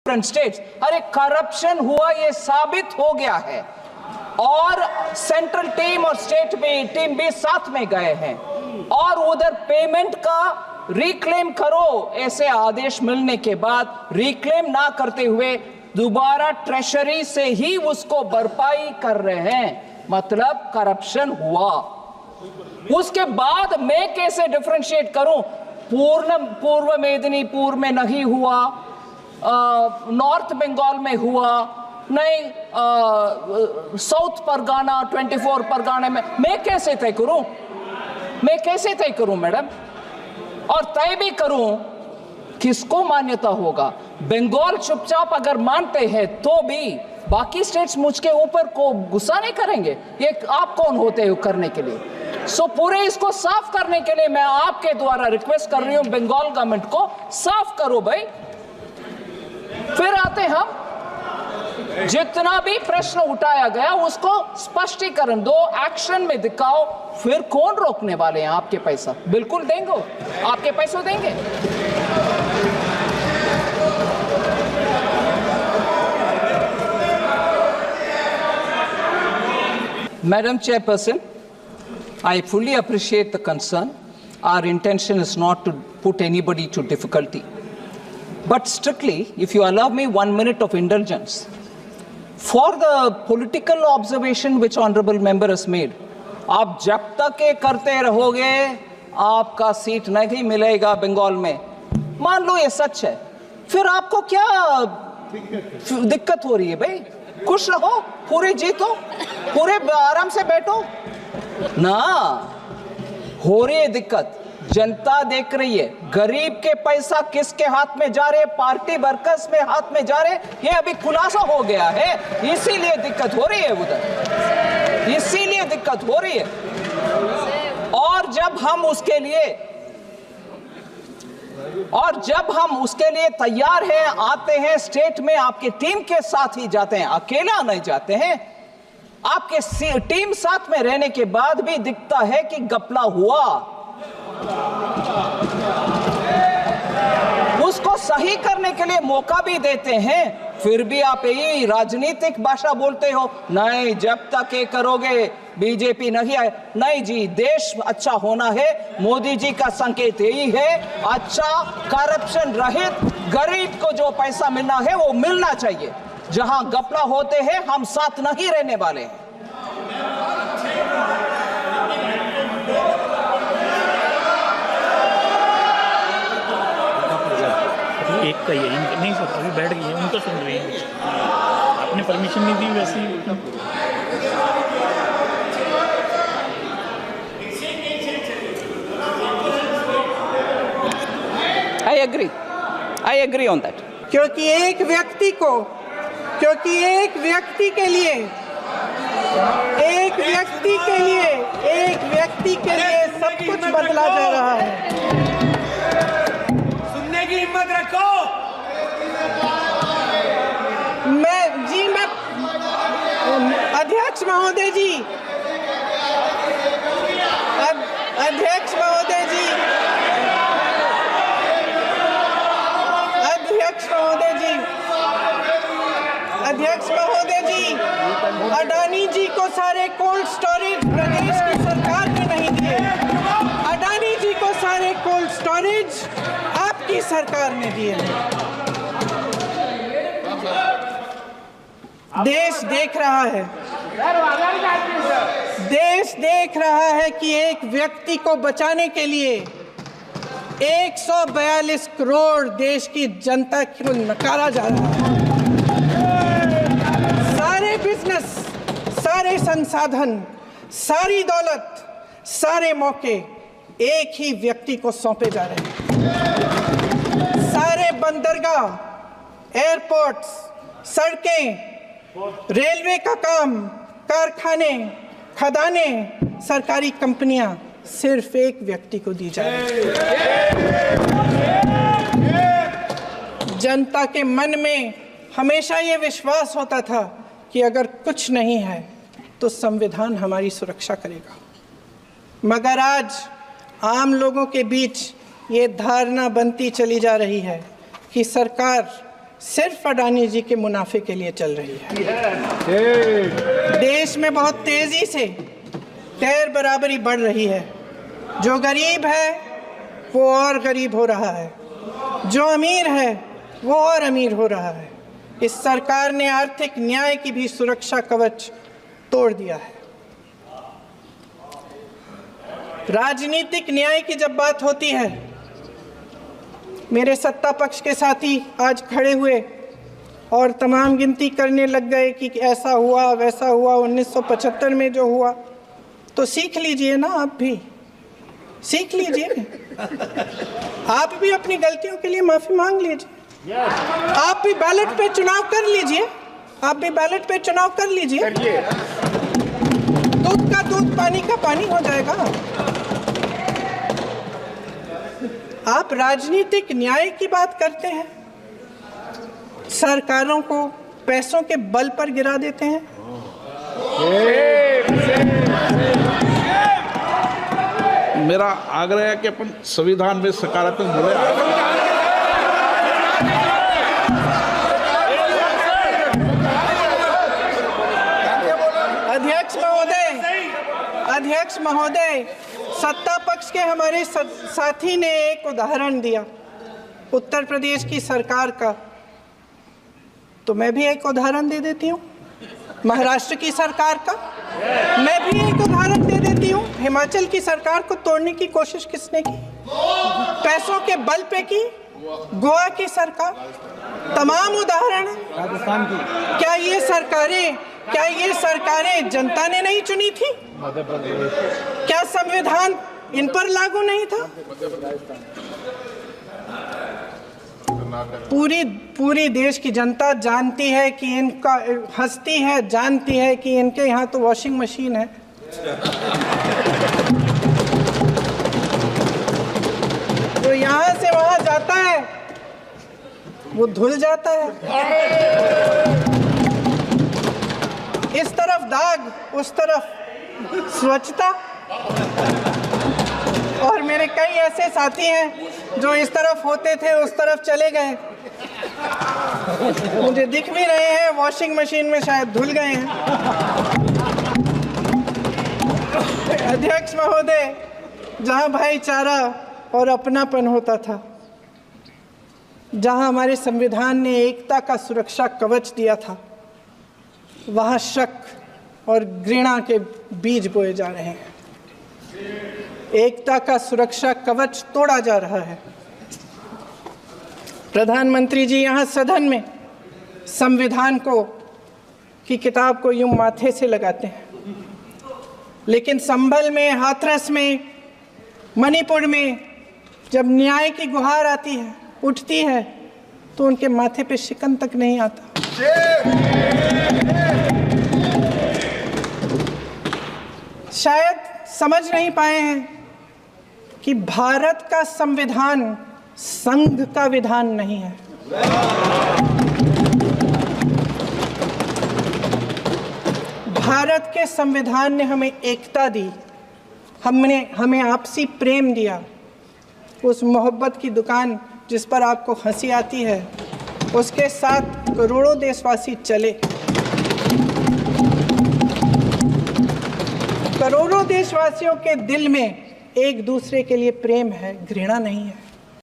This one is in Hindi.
Different states. अरे करप्शन हुआ ये साबित हो गया है और सेंट्रल टीम और स्टेट टीम भी साथ में गए हैं और उधर पेमेंट का रिक्लेम करो, ऐसे आदेश मिलने के बाद रिक्लेम ना करते हुए दोबारा ट्रेशरी से ही उसको भरपाई कर रहे हैं, मतलब करप्शन हुआ। उसके बाद मैं कैसे डिफरेंशिएट करूं? पूर्व मेदिनीपुर में नहीं हुआ, नॉर्थ बंगाल में हुआ नहीं, साउथ परगाना 24 परगाना में, मैं कैसे तय करूं? मैं कैसे तय करूं मैडम? और तय भी करूं, किसको मान्यता होगा? बंगाल चुपचाप अगर मानते हैं तो भी बाकी स्टेट्स मुझके ऊपर को गुस्सा नहीं करेंगे। ये आप कौन होते हो करने के लिए? सो पूरे इसको साफ करने के लिए मैं आपके द्वारा रिक्वेस्ट कर रही हूं, बंगाल गवर्नमेंट को साफ करो भाई। फिर आते हम, जितना भी प्रश्न उठाया गया उसको स्पष्टीकरण दो, एक्शन में दिखाओ, फिर कौन रोकने वाले हैं? आपके पैसा बिल्कुल देंगे, आपके पैसे देंगे। Madam Chairperson, I fully appreciate the concern. Our intention is not to put anybody to difficulty. But strictly, if you allow me 1 minute of indulgence, for the political observation which honorable member has made, आप जब तक ये करते रहोगे आपका सीट नहीं मिलेगा बंगाल में। मान लो ये सच है, फिर आपको क्या दिक्कत हो रही है भाई? खुश रहो, पूरे जीतो, पूरे आराम से बैठो ना। हो रही है दिक्कत, जनता देख रही है, गरीब के पैसा किसके हाथ में जा रहे, पार्टी वर्कर्स में हाथ में जा रहे, ये अभी खुलासा हो गया है, इसीलिए दिक्कत हो रही है उधर, इसीलिए दिक्कत हो रही है। और जब हम उसके लिए तैयार हैं, आते हैं स्टेट में, आपके टीम के साथ ही जाते हैं, अकेला नहीं जाते हैं। आपके टीम साथ में रहने के बाद भी दिखता है कि घपला हुआ, उसको सही करने के लिए मौका भी देते हैं, फिर भी आप यही राजनीतिक भाषा बोलते हो, नहीं जब तक ये करोगे बीजेपी नहीं आए। नहीं जी, देश अच्छा होना है, मोदी जी का संकेत यही है, अच्छा करप्शन रहित गरीब को जो पैसा मिलना है वो मिलना चाहिए। जहां घपला होते हैं हम साथ नहीं रहने वाले हैं। एक का ये नहीं सोता, अभी बैठ गई है, उनको सुन रही है, आपने परमिशन नहीं दी वैसे ही। I agree on that. क्योंकि एक व्यक्ति के लिए सब कुछ बदला जा रहा है। सुनने की हिम्मत रखो। मैं अध्यक्ष महोदय जी, अध्यक्ष महोदय जी, अडानी जी को सारे कोल्ड स्टोरेज प्रदेश की सरकार ने नहीं दिए। अडानी जी को सारे कोल्ड स्टोरेज आपकी सरकार ने दिए। देश देख रहा है कि एक व्यक्ति को बचाने के लिए 142 करोड़ देश की जनता को नकारा जा रहा है। सारे बिजनेस, सारे संसाधन, सारी दौलत, सारे मौके एक ही व्यक्ति को सौंपे जा रहे हैं। सारे बंदरगाह, एयरपोर्ट्स, सड़कें, रेलवे का काम, कारखाने, खदाने, सरकारी कंपनियां सिर्फ एक व्यक्ति को दी जा रही है। जनता के मन में हमेशा ये विश्वास होता था कि अगर कुछ नहीं है तो संविधान हमारी सुरक्षा करेगा, मगर आज आम लोगों के बीच ये धारणा बनती चली जा रही है कि सरकार सिर्फ अडानी जी के मुनाफे के लिए चल रही है। देश में बहुत तेजी से गैर बराबरी बढ़ रही है। जो गरीब है वो और गरीब हो रहा है, जो अमीर है वो और अमीर हो रहा है। इस सरकार ने आर्थिक न्याय की भी सुरक्षा कवच तोड़ दिया है। राजनीतिक न्याय की जब बात होती है, मेरे सत्ता पक्ष के साथी आज खड़े हुए और तमाम गिनती करने लग गए कि ऐसा हुआ वैसा हुआ 1975 में जो हुआ, तो सीख लीजिए ना, आप भी सीख लीजिए। आप भी अपनी गलतियों के लिए माफी मांग लीजिए। आप भी बैलेट पे चुनाव कर लीजिए, आप भी बैलेट पे चुनाव कर लीजिए। दूध का दूध, पानी का पानी हो जाएगा। आप राजनीतिक न्याय की बात करते हैं, सरकारों को पैसों के बल पर गिरा देते हैं। मेरा आग्रह है कि अपन संविधान में सकारात्मक बोले। अध्यक्ष महोदय, सत्ता पक्ष के हमारे साथी ने एक उदाहरण दिया उत्तर प्रदेश की सरकार का, तो मैं भी एक उदाहरण दे देती हूँ महाराष्ट्र की सरकार का। मैं भी एक उदाहरण दे देती हूँ हिमाचल की सरकार को तोड़ने की कोशिश किसने की, पैसों के बल पे की, गोवा की सरकार। तमाम उदाहरण राजस्थान की। क्या ये सरकारें जनता ने नहीं चुनी थी? क्या संविधान इन पर लागू नहीं था? पूरी देश की जनता जानती है कि इनका, हंसती है, जानती है कि इनके यहाँ तो वॉशिंग मशीन है। जो यहाँ से वहाँ जाता है वो धुल जाता है। इस तरफ दाग, उस तरफ स्वच्छता। और मेरे कई ऐसे साथी हैं जो इस तरफ होते थे उस तरफ चले गए, मुझे दिख भी रहे हैं, वॉशिंग मशीन में शायद धुल गए हैं। अध्यक्ष महोदय, जहां भाईचारा और अपनापन होता था, जहां हमारे संविधान ने एकता का सुरक्षा कवच दिया था, वहां शक और घृणा के बीज बोए जा रहे हैं। एकता का सुरक्षा कवच तोड़ा जा रहा है। प्रधानमंत्री जी यहाँ सदन में संविधान की किताब को यूं माथे से लगाते हैं, लेकिन संभल में, हाथरस में, मणिपुर में जब न्याय की गुहार आती है, उठती है, तो उनके माथे पे शिकन तक नहीं आता। शायद समझ नहीं पाए हैं कि भारत का संविधान संघ का विधान नहीं है। भारत के संविधान ने हमें एकता दी, हमें आपसी प्रेम दिया। उस मोहब्बत की दुकान जिस पर आपको हंसी आती है, उसके साथ करोड़ों देशवासी चले। करोड़ों देशवासियों के दिल में एक दूसरे के लिए प्रेम है, घृणा नहीं है।